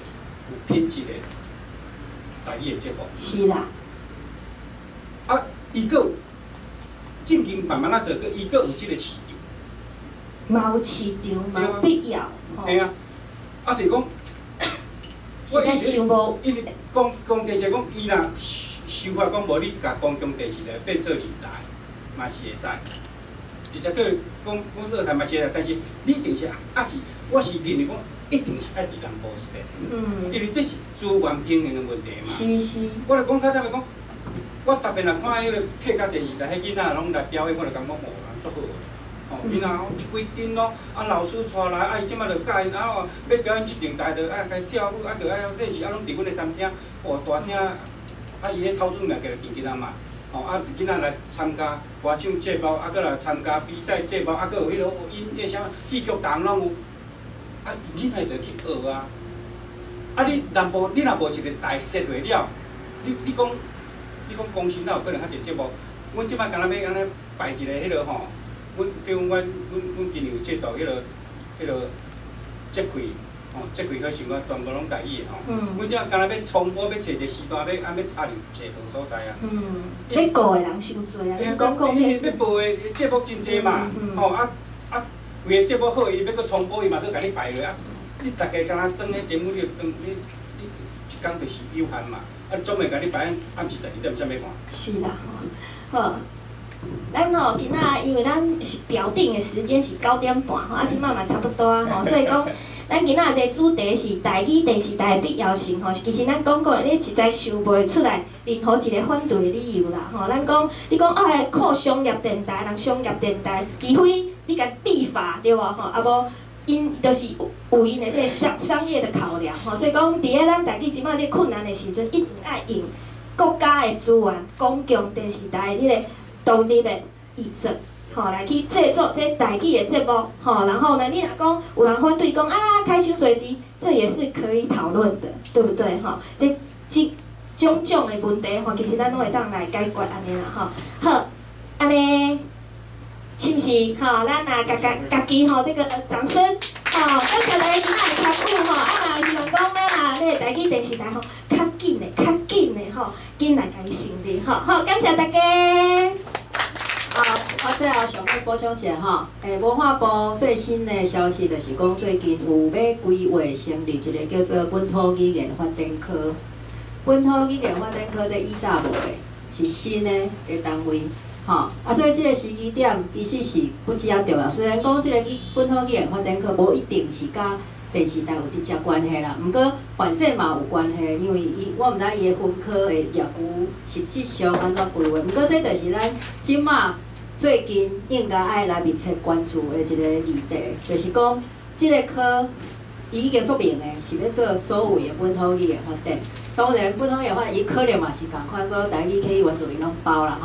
有品质的。台语的节目是啦，啊，伊佫正经慢慢做，伊佫有即个市场，嘛有市场，嘛有必要。嘿啊，啊就是讲，实在想无，因为讲电视讲，伊若想法讲无你甲公共电视台变做2台，嘛是会使。直接对讲2台嘛是会使，但是你一定是是，我是认为讲。一定是爱伫人无说，因为这是资源平衡的问题嘛。是。我来讲较坦白讲，我特别来看迄个客家电视台，迄囡仔拢来表演，我就感觉哦，足好。囡仔规阵咯，老师带来，伊即摆就教因，要表演即场台就该跳舞，就这是拢伫阮的餐厅，大厅，伊迄头出名叫做囡仔嘛，囡仔来参加歌唱节目，搁来参加比赛节目，搁有迄落音乐啥戏剧堂拢有，囡仔就去学啊。你若无一个台设落了，你讲公司哪有可能较侪节目？阮即摆敢若要安尼摆一个迄落吼。比如阮今年有制作迄落节气，节气可想讲全部拢台语的阮即敢若要重播，要找一个时段，要插入找无所在啊。要顾的人伤多啊，你讲因为要报的节目真济嘛，为个节目好，伊要搁重播，伊嘛搁甲你排落你大家敢若装迄节目，你一工就是有限嘛，总会甲你排暗时12点才要看。是啦，好。咱今仔因为咱是表定的时间是9点半即摆嘛差不多啊所以讲，咱今仔这主题是台语电视台的必要性其实咱讲过，你实在想袂出来任何一个反对的理由啦咱讲，你讲靠商业电台，人商业电台，除非你甲立法对无无因就是有因的这个商业的考量所以讲，伫咧咱台语即摆这困难的时阵，一定爱用国家的资源，公共电视台的这个。独立的意识，来去制作这台语的节目，然后呢，你若讲有人反对讲开伤侪钱，这也是可以讨论的，对不对？这种的问题其实咱拢会当来解决安尼啦，好，安尼是不是？咱也家己这个掌声，感谢大家今仔的参与希望讲咱这个台语电视台较紧的紧来甲伊成立好，感谢大家。我最后想要补充一下文化部最新的消息就是讲，最近有要规划成立一个叫做本土语言发展科。本土语言发展科这以前无的，是新的单位，所以这个时机点其实是不只重要。虽然讲这个本土语言发展科无一定是甲电视台有直接关系啦，毋过反正嘛有关系，因为我毋知伊的分科的业务实质上安怎规划。毋过这就是咱即马最近应该爱来密切关注的一个议题，就是讲这个科伊已经做明的，是要做所谓的本土语言发展。当然，本土语言发展伊可能嘛是共款，个台语、客语、原住民拢包啦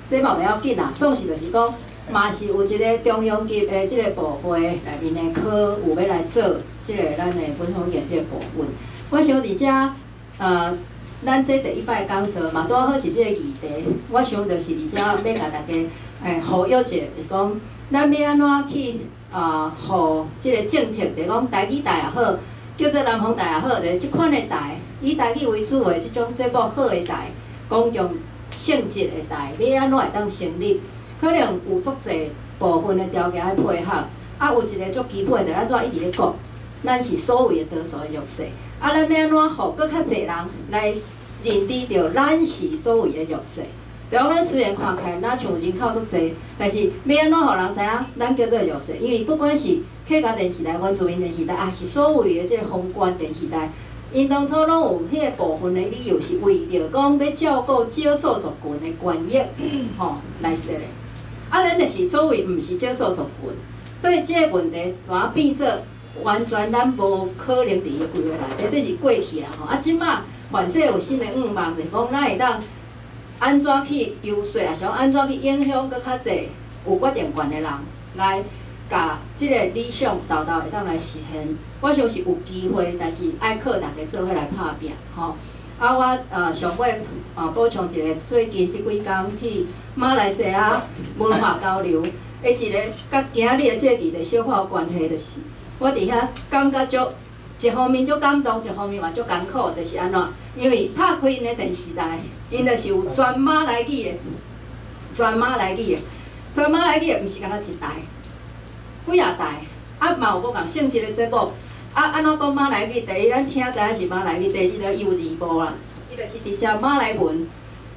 这嘛袂要紧啦，总是就是讲。嘛是有一个中央级的即个部会内面的科有要来做即个咱的本土语言即个部分。我想伫遮咱这第一摆讲座嘛，拄好是即个议题。我想就是伫遮要甲大家呼吁者，就是讲咱要安怎去互即个政策，就是讲台语台也好，叫做南方台也好，就是即款的台，以台语为主的即种节目好的台，公共性质的台，要安怎会当成立？可能有足侪部分的条件来配合，有一个足基本的，咱拄仔一直咧讲，咱是所谓的多数的弱势，咱要安怎互搁较侪人来认知到咱是所谓的弱势。就讲咱虽然看起来咱像人口足侪，但是要安怎互人知影咱叫做弱势？因为不管是客家电视台、原住民电视台，也是所谓的即个封关电视台，因当初拢有迄个部分的理由，是为着讲要照顾少数族群的权益，来设的。咱就是所谓毋是少数族群，所以即个问题怎啊变做完全咱无可能伫个规划内底，这是过去啦即摆凡说有新的愿望，就是讲咱会当安怎去优势，也是讲安怎去影响搁较侪有决定权的人，来甲即个理想豆会当来实现。我想是有机会，但是爱靠大家做伙来拍拼我想要补充一个，最近即几工去马来西亚文化交流的一个，甲今日的这个议题小可有关系，就是我伫遐感觉足一方面足感动，一方面嘛足艰苦，就是安怎？因为拍开因的电视台，因就是有全马来语的，全马来语的，全马来语的，毋是干那一台，几啊台，嘛有无共性质的节目。安怎讲马来语？第一，咱听知影是马来语；第二，伊就有字幕啦，伊就是直接马来文，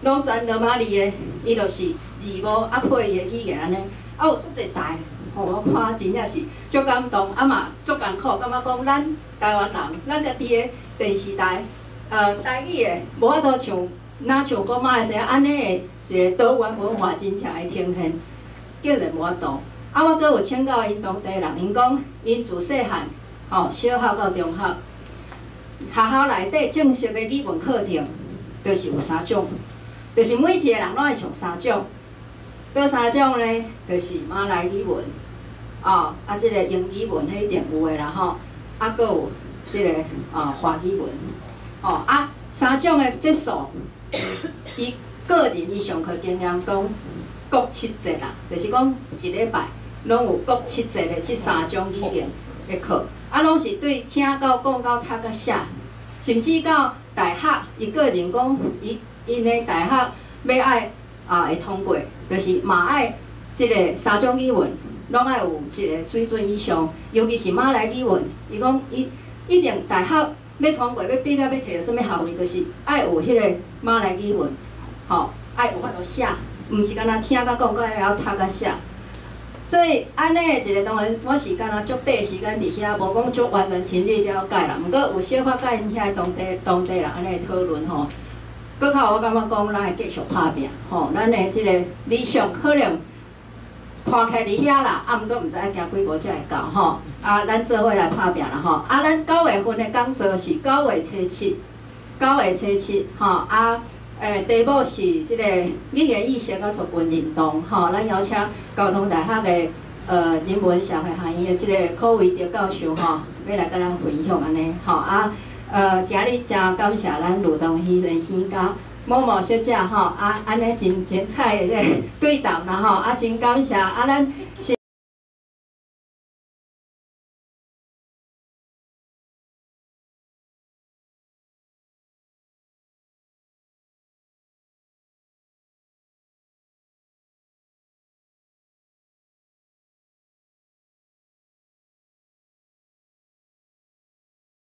拢全罗马字的，伊就是字幕配伊的语言安尼。有足侪台，我看真正是足感动，嘛足艰苦，感觉讲咱台湾人，咱家己的电视台，台语的无法度像像讲马来西亚安尼的一个多元文化真正的呈现，竟然无法度。啊，我阁有请教因当地人，因讲因自细汉，小学到中学，学校内底正式的语文课程，就是有3种，就是每一个人拢爱上3种。嗰3种呢，就是马来语文，即个英语文迄一定有诶啦吼，阁有即个华语文，3种诶节数，伊个人伊上课经验讲各7节啦，就是讲一礼拜拢有各7节的即3种语言的课，拢是对听到、讲到、读到、写，甚至到大学，伊个人讲因的大学要爱会通过，就是嘛爱即个3种语文，拢爱有一个水准以上，尤其是马来语文，伊讲伊一定大学要通过，要毕业要摕到什物学位，就是爱有迄个马来语文，爱有法度写，毋是干那听甲讲，还要读甲写。所以安尼的一个当然，我是干那足短时间伫遐，无讲足完全深入了解啦。毋过有小可甲因遐当地人安尼讨论吼。搁较我感觉讲，咱会继续拍拼咱的即个理想可能看起伫遐啦，毋过毋知要行几步才会到咱做伙来拍拼啦咱9月份的讲座是9月初7题目是即个语言意识甲族群认同咱邀请交通大学的人文社会学院的即个柯维德教授要来甲咱分享安尼今日真感谢咱卢东熙先生甲某某小姐安尼真精彩的这个对谈啦真感谢咱是